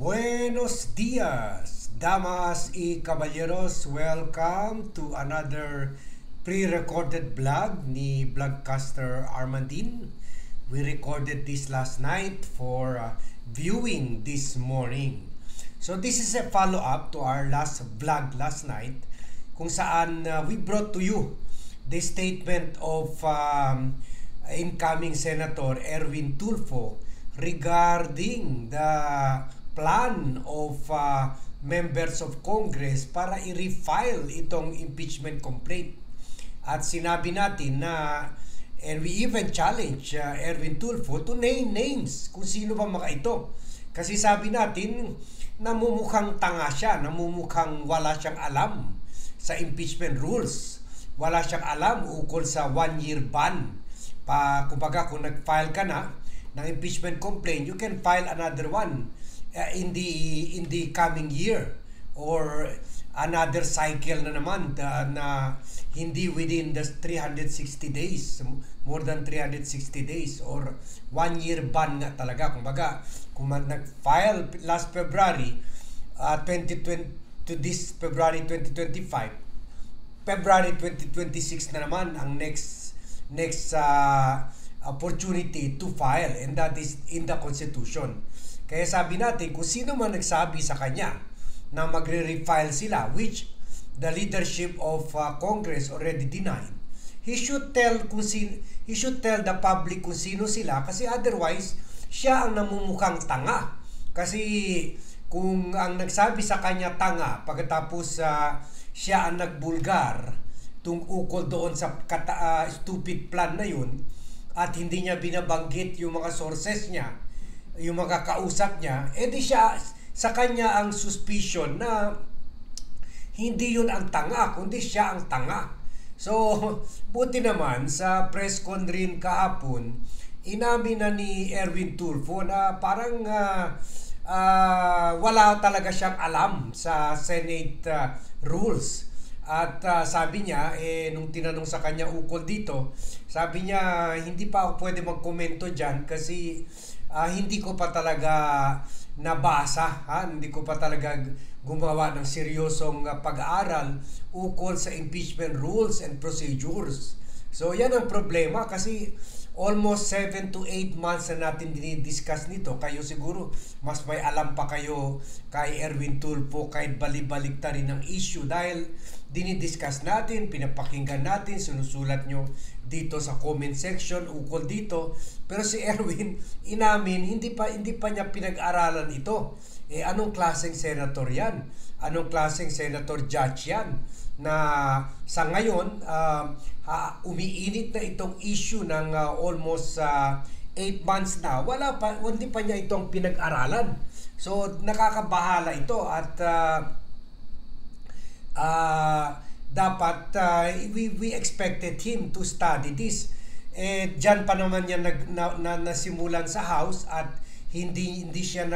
Buenos dias, damas y caballeros. Welcome to another pre-recorded vlog ni Vlogcaster Armandin. We recorded this last night for viewing this morning. So this is a follow-up to our last vlog last night kung saan we brought to you the statement of incoming Senator Erwin Tulfo regarding the plan of members of Congress para i-refile itong impeachment complaint. At sinabi natin na, and we even challenge Erwin Tulfo to name names kung sino ba mga ito. Kasi sabi natin, namumukhang tanga siya, namumukhang wala siyang alam sa impeachment rules. Wala siyang alam ukol sa 1-year ban. Kumbaga, kung nag-file ka na ng impeachment complaint, you can file another one in the coming year or another cycle na naman na hindi within the 360 days, more than 360 days, or 1-year ban nga talaga. Kumbaga, kung nag-file last February 2020 to this February 2025, February 2026 na naman ang next opportunity to file, and that is in the Constitution. Kaya sabi natin, kung sino man nagsabi sa kanya na magre-refile sila, which the leadership of Congress already denied, he should tell the public kung sino sila, kasi otherwise siya ang namumukhang tanga. Kasi kung ang nagsabi sa kanya tanga, pagkatapos siya ang nagbulgar ukol doon sa stupid plan na yun, at hindi niya binabanggit yung mga sources niya, yung mga kausap niya, edi siya, sa kanya ang suspicion na hindi yun ang tanga, kundi siya ang tanga. So, buti naman sa press con rin kahapon, inamin na ni Erwin Tulfo na parang wala talaga siyang alam sa Senate rules. At sabi niya, nung tinanong sa kanya ukol dito, sabi niya, hindi pa ako pwede magkomento dyan kasi hindi ko pa talaga nabasa, hindi ko pa talaga gumawa ng seryosong pag-aaral ukol sa impeachment rules and procedures. So yan ang problema, kasi almost 7 to 8 months na natin dinidiscuss nito. Kayo siguro mas may alam pa kayo kay Erwin Tulfo kahit balik-balik ta rin ang issue, dahil dinidiscuss natin, pinapakinggan natin, sinusulat nyo dito sa comment section ukol dito. Pero si Erwin inamin, hindi pa niya pinag-aralan ito. Anong klaseng senator yan? Anong klaseng senator judge yan? Na sa ngayon, umiinit na itong issue ng almost 8 months na, hindi pa niya itong pinag-aralan. So nakakabahala ito, at dapat we expected him to study this. Diyan pa naman niya nasimulan sa House, at hindi niya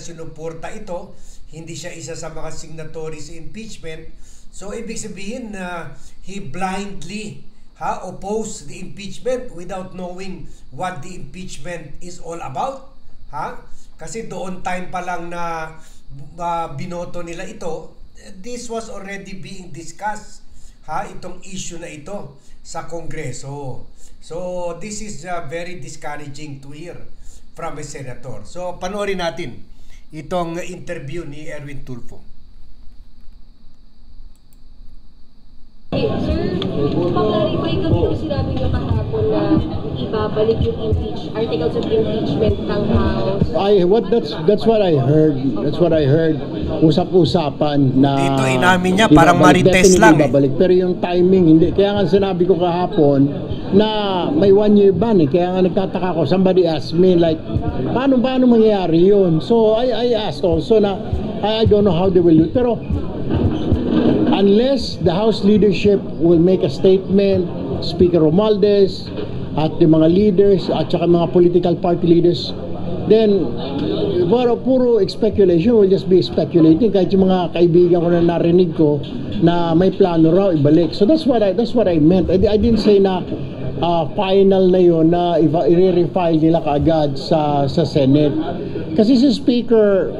sinuporta ito, hindi siya isa sa mga signatories sa impeachment. So ibig sabihin he blindly opposed the impeachment without knowing what the impeachment is all about. Kasi doon time pa lang na binoto nila ito, this was already being discussed, itong issue na ito sa Kongreso. So this is very discouraging to hear from a senator. So panoorin natin itong interview ni Erwin Tulfo. Sir, pa-clarify kami kung sinabi niyo kahapon na ibabalik yung articles of impeachment ng House. That's what I heard. That's what I heard. Usap-usapan na dito inamin niya parang marites lang. Ibabalik. Pero yung timing hindi. Kaya nga sinabi ko kahapon na may 1-year ban Kaya nga nagtataka ko. Somebody asked me like, paano mangyayari yun? So I asked also na I don't know how they will do it. Pero unless the House leadership will make a statement, Speaker Romualdez at yung mga leaders at saka mga political party leaders, then puro speculation will just be speculating. Kahit yung mga kaibigan ko na narinig ko na may plano raw ibalik. So that's what I meant. I didn't say na final na yun na i-refile nila kaagad sa Senate. Kasi si Speaker,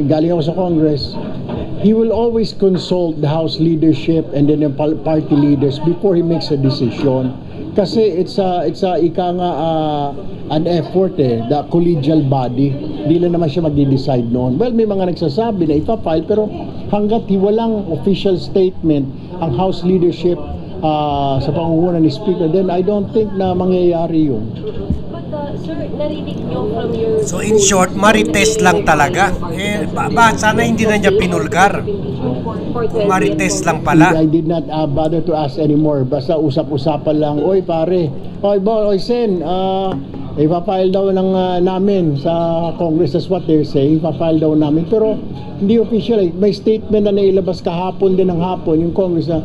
galing ako sa Congress, he will always consult the House leadership and then the party leaders before he makes a decision. Kasi it's ika nga an effort the collegial body. Hindi lang naman siya mag-decide noon. Well, may mga nagsasabi na ipapile, pero hanggat walang official statement ang House leadership sa pangunguna ni Speaker, then I don't think na mangyayari yun. But sir, narinig nyo from your... So in short, marites lang talaga. Sana hindi na niya pinulgar. Marites lang pala. I did not bother to ask anymore. Basta usap-usapan lang. Oy pare, oy Sen, ipapile daw namin sa Congress. That's what they're saying. Ipapile daw namin. Pero hindi official. May statement na nailabas kahapon din ng hapon yung Congress na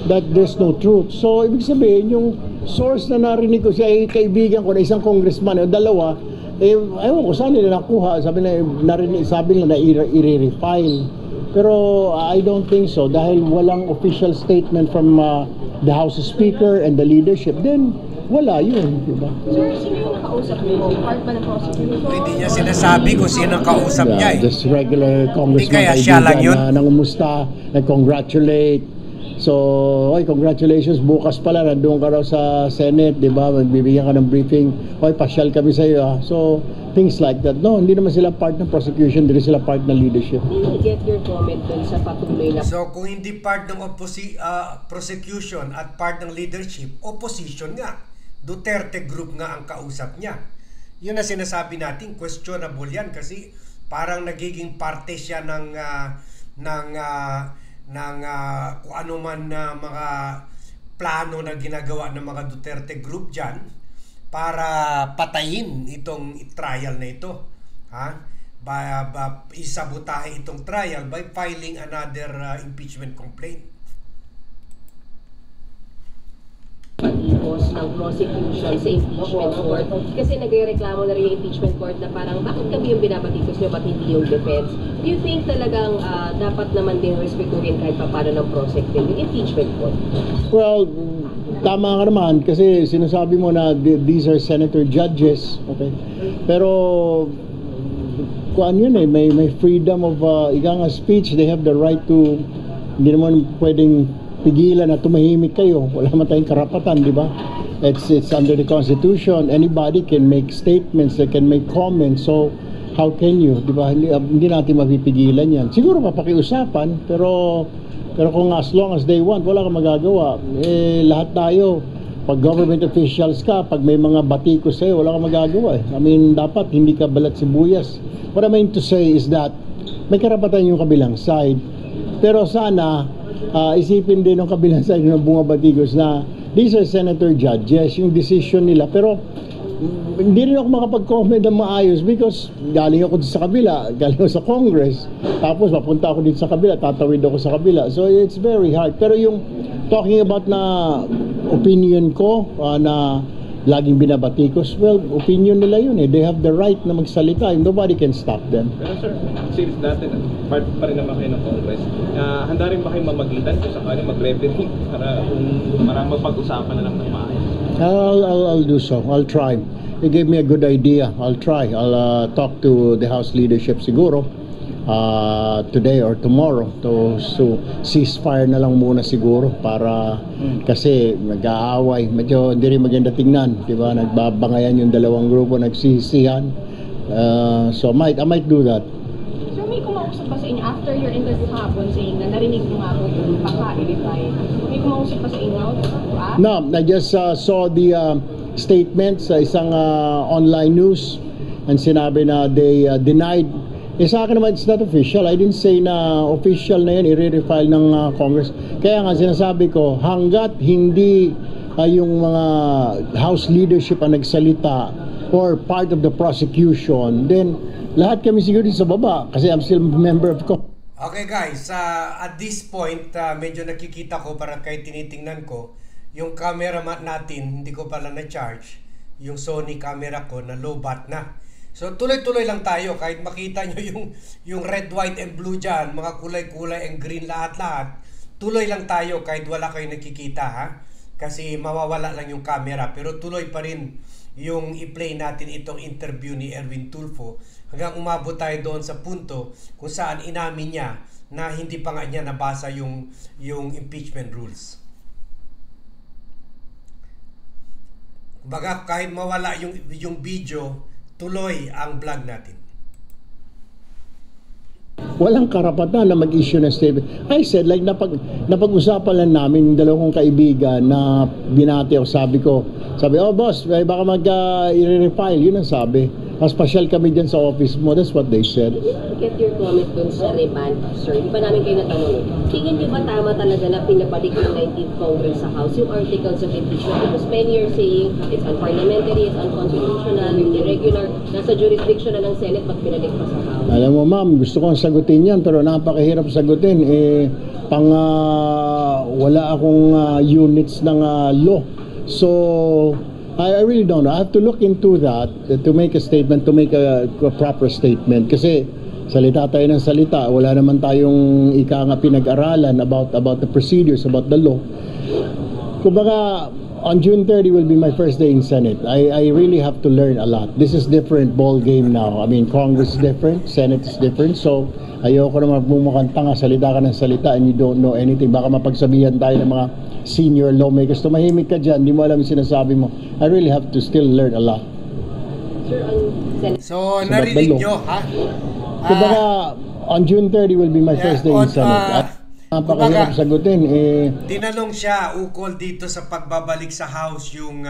that there's no truth. So ibig sabihin yung source na narinig ko siya ay kaibigan ko na isang congressman o dalawa, ayaw ko saan nila nakuha. Sabi nila na i-refile. Pero I don't think so dahil walang official statement from the House Speaker and the leadership, then wala yun, diba? Sir, sino yung nakausap mo? Part ba ng prosecution? Hindi niya sinasabi kung sino ang kausap niya eh. Just regular congressman kaya siya lang yun? na nangumusta, nag-congratulate. So, oy, congratulations, bukas pala nandoon ka raw sa Senate, di ba? Magbibigyan ka ng briefing. Oy, pasyal kami sa iyo. So, things like that. No, hindi naman sila part ng prosecution, hindi sila part ng leadership. Did get your comment dun sa patuloy na... So kung hindi part ng prosecution at part ng leadership, opposition nga. Duterte group nga ang kausap niya. Yun na sinasabi natin, questionable yan kasi parang nagiging parte siya ng kung ano man na mga plano na ginagawa ng mga Duterte group dyan para patayin itong trial na ito. Isabotahe itong trial by filing another impeachment complaint. Pag-ipos ng prosecution sa impeachment court. Kasi nagrereklamo na rin yung impeachment court na parang bakit kami yung binabatikos nyo, bakit hindi yung defense? Do you think talagang dapat naman din respetuhin kahit paano ng prosecute yung impeachment court? Well, tama ka naman kasi sinasabi mo na these are senator judges, okay? Pero kung ano yun may freedom of speech. They have the right to, hindi naman pwedeng pigilan na tumahimik kayo. Wala naman tayong karapatan, di ba? It's under the Constitution. Anybody can make statements, they can make comments. So how can you, di ba? Hindi natin mapipigilan yan. Siguro papakiusapan, pero kung as long as they want, wala kang magagawa. Lahat tayo, pag government officials ka, pag may mga batikos sa'yo, wala kang magagawa. I mean, dapat hindi ka balat sibuyas. What I mean to say is that may karapatan yung kabilang side. Pero sana, isipin din ng kabilang side ng bunga batikos na these are senator judges, yung decision nila. Pero hindi rin ako makapag-comment ng maayos because galing ako sa kabila, galing ako sa Congress, tapos mapunta ako dito sa kabila, tatawid ako sa kabila. So it's very hard. Pero yung talking about na opinion ko na laging binabatikos, well, opinion nila yun eh. They have the right na magsalita. Nobody can stop them. Pero sir, since dati part pa rin naman kayo ng Congress, handa rin ba kayo mamagitan kung sakali mag-referee para mapag-usapan na lang ng maayos? I'll do so. I'll try. You gave me a good idea. I'll try. I'll talk to the House leadership siguro today or tomorrow to ceasefire na lang muna siguro para kasi nag-aaway. Medyo hindi rin maganda tingnan, di ba? Nagbabangayan yung dalawang grupo, nagsisihan. So I might do that. Sir, may kumausap ba sa inyo after your interview kahapon saying na narinig mo nga po yung paka-i-refile? May kumausap ba sa inyo? No, I just saw the statement sa isang online news and sinabi na they denied. Sa akin naman, it's not official. I didn't say na official na yan, i-refile ng Congress. Kaya nga sinasabi ko, hanggat hindi yung mga House leadership ang nagsalita or part of the prosecution, then lahat kami siguro sa baba kasi I'm still a member of Congress. Okay guys, at this point, medyo nakikita ko para kahit tinitingnan ko, yung camera natin, hindi ko pala na-charge, yung Sony camera ko na low bat na. So tuloy-tuloy lang tayo kahit makita nyo yung red, white, and blue dyan, mga kulay-kulay and green lahat-lahat. Tuloy lang tayo kahit wala kayo nakikita ha. kasi mawawala lang yung camera, pero tuloy pa rin yung i-play natin itong interview ni Erwin Tulfo hanggang umabot tayo doon sa punto kung saan inamin niya na hindi pa nga niya nabasa yung impeachment rules. Baga kahit mawala yung video, tuloy ang vlog natin. Walang karapatan na mag-issue ng statement. I said, like, napag-usapan lang namin yung dalawang kaibigan na binati ako, sabi, oh boss, baka i-refile, yun ang sabi. Mas pasyal kami dyan sa office mo, that's what they said. Get your comment dun sa remand, sir. Di ba namin kayo natanong? Tingin niyo ba tama talaga na pinabalik ng 19th Congress sa House yung articles of impeachment? Because many are saying it's unparliamentary, it's unconstitutional, irregular, nasa jurisdiction na ng Senate pag pinalik pa sa House. Alam mo ma'am, gusto kong sagutin yan pero napakahirap sagutin. Wala akong units ng law. So, I really don't know. I have to look into that to make a statement, to make a proper statement. Kasi salita tayo ng salita. Wala naman tayong pinag-aralan about the procedures, about the law. Kumbaga, on June 30 will be my first day in Senate. I really have to learn a lot. This is different ball game now. I mean, Congress is different, Senate is different. So, ayoko naman bumukhang tanga, salita ka ng salita and you don't know anything. Baka mapagsabihan tayo ng mga senior lawmakers. Tumahimik ka dyan, di mo alam yung sinasabi mo. I really have to still learn a lot. Sir, on Senate. So, narinig nyo, ha? Kumbaga, on June 30 will be my first day in Senate. Napakahirap sagutin. Tinanong siya ukol dito sa pagbabalik sa House yung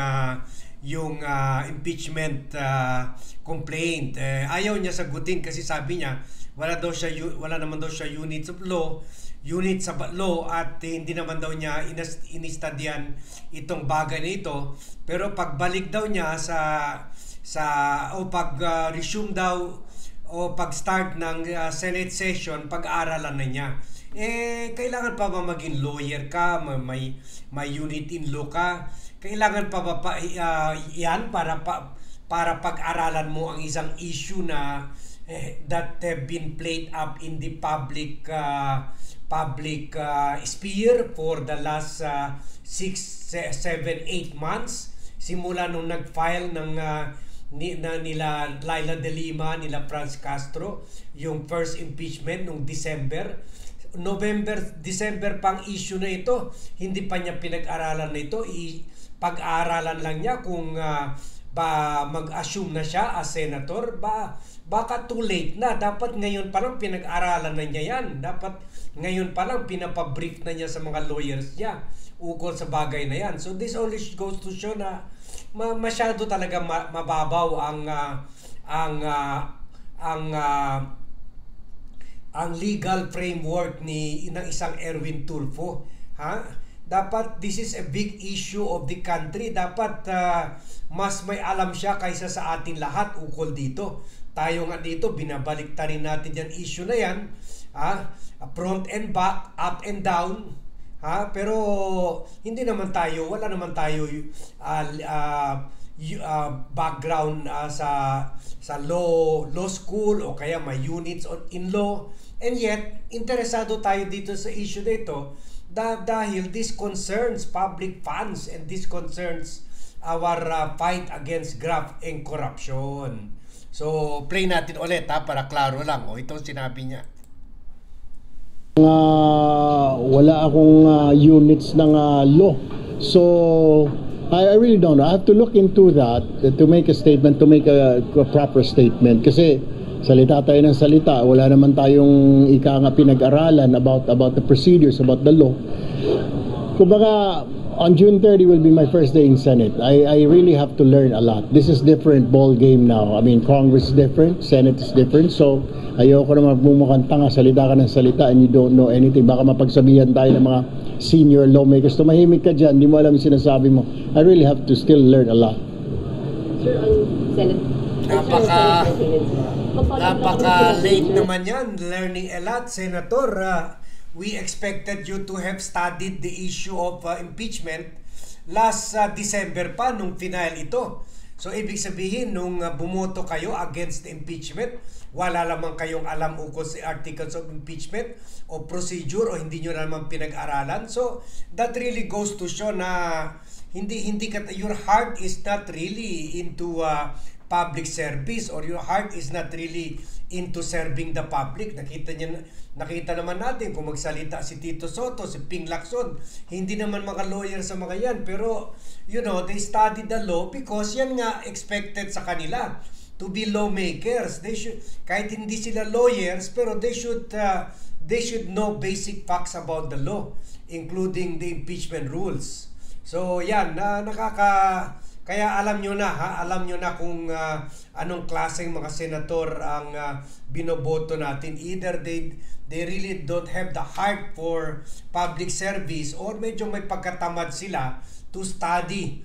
impeachment complaint. Ayaw niya sagutin kasi sabi niya wala naman daw siya units sa law at hindi naman daw niya inistudyan itong bagay na ito. Pero pagbalik daw niya pag-resume daw o pag-start ng Senate session, pag-aaralan na niya. Kailangan pa ba maging lawyer ka, may unit in law ka? Kailangan pa ba yan para pag-aralan mo ang isang issue na that have been played up in the public sphere for the last 6, 7, 8 months simula nung nag-file nila Laila De Lima, nila Franz Castro yung first impeachment nung December pang issue na ito, hindi pa niya pinag-aralan na ito. Pag-aaralan lang niya kung mag-assume na siya as senator, baka too late na. Dapat ngayon pa lang pinag-aralan na niya yan. Dapat ngayon pa lang pinapabrief na niya sa mga lawyers niya ukol sa bagay na yan. So this only goes to show na masyado talaga mababaw ang legal framework ng isang Erwin Tulfo. Dapat this is a big issue of the country. Dapat mas may alam siya kaysa sa atin lahat ukol dito. Tayo nga dito, binabalik rin natin yung issue na yan. Front and back, up and down. Pero hindi naman tayo, wala naman tayo background sa law school o kaya may units in law. And yet, interesado tayo dito sa issue na ito dahil this concerns public funds and this concerns our fight against graft and corruption. So, play natin ulit para klaro lang. Ito sinabi niya. Wala akong units ng law. So, I really don't know. I have to look into that to make a statement, to make a proper statement. Kasi salita tayo ng salita. Wala naman tayong pinag-aralan about the procedures, about the law. Kumbaga, on June 30 will be my first day in Senate. I really have to learn a lot. This is different ball game now. I mean, Congress is different, Senate is different. So, ayoko naman bumukhang tanga, salita ka ng salita and you don't know anything. Baka mapagsabihan tayo ng mga senior lawmakers. Tumahimik ka dyan, di mo alam yung sinasabi mo. I really have to still learn a lot. Sir, on Senate, napaka-late naman yan. Learning a lot, Senator. We expected you to have studied the issue of impeachment last December pa nung final ito. So ibig sabihin, nung bumoto kayo against the impeachment, wala lamang kayong alam ukol sa articles of impeachment o procedure o hindi nyo naman pinag-aralan. So that really goes to show na your heart is not really into public service, or your heart is not really into serving the public. Nakita naman natin kung magsalita si Tito Soto, si Ping Lacson, hindi naman mga lawyer sa mga yan, pero they studied the law because yan nga expected sa kanila, to be lawmakers. They should, kahit hindi sila lawyers, pero they should know basic facts about the law, including the impeachment rules. So yan, kaya alam nyo na kung anong klaseng mga senador ang binoboto natin. Either they really don't have the heart for public service, or medyo may pagkatamad sila to study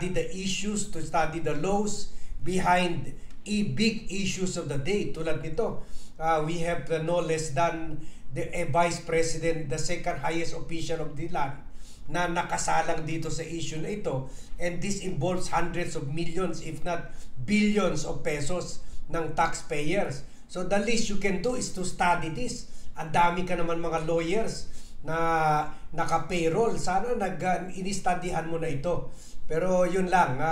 the issues, to study the laws behind big issues of the day. Tulad nito, we have no less than a vice president, the second highest official of the land, na nakasalang dito sa issue na ito, and this involves hundreds of millions if not billions of pesos ng taxpayers. So the least you can do is to study this. Ang dami ka naman mga lawyers na naka-payroll, sana ini-studyhan mo na ito. Pero yun lang,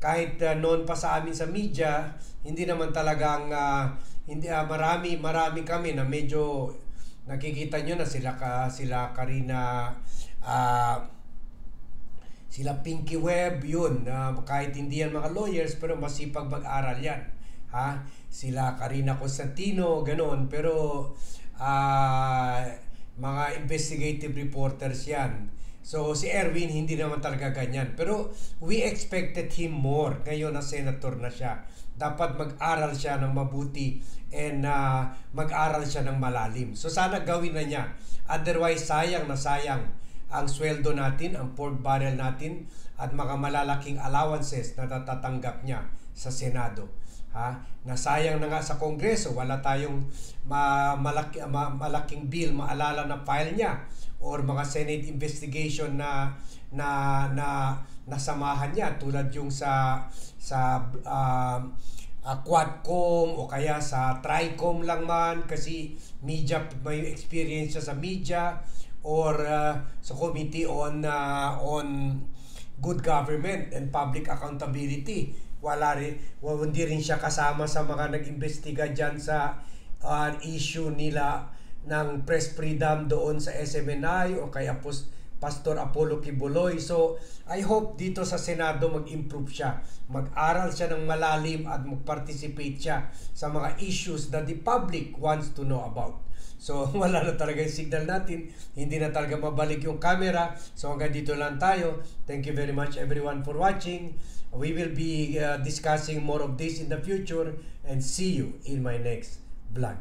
kahit noon pa sa amin sa media, hindi naman talagang marami kami na medyo nakikita nyo na sila Karina, sila Pinky Webb, yun, kahit hindi yan mga lawyers, pero masipag mag-aral yan, sila Karina Constantino, ganon, pero mga investigative reporters yan. So si Erwin hindi naman talaga ganyan, pero we expected him more. Ngayon na senator na siya, dapat mag-aral siya ng mabuti and mag-aral siya ng malalim. So sana gawin na niya, otherwise sayang na sayang ang sweldo natin, ang pork barrel natin, at mga malalaking allowances na natatanggap niya sa Senado. Nasayang na nga sa Kongreso, wala tayong malaking bill maalala na file niya, or mga Senate investigation na nasamahan niya, tulad yung sa Quadcom o kaya sa Tricom lang man, kasi media, may experience siya sa media, or sa Committee on Good Government and Public Accountability. Hindi rin siya kasama sa mga nag-imbestiga dyan sa issue nila ng press freedom doon sa SMNI o kaya Pastor Apollo Kibuloy. So I hope dito sa Senado mag-improve siya, mag-aral siya ng malalim at mag-participate siya sa mga issues that the public wants to know about. So wala na talaga yung signal natin, hindi na talaga mabalik yung camera. So hanggang dito lang tayo. Thank you very much everyone for watching. We will be discussing more of this in the future, and see you in my next vlog.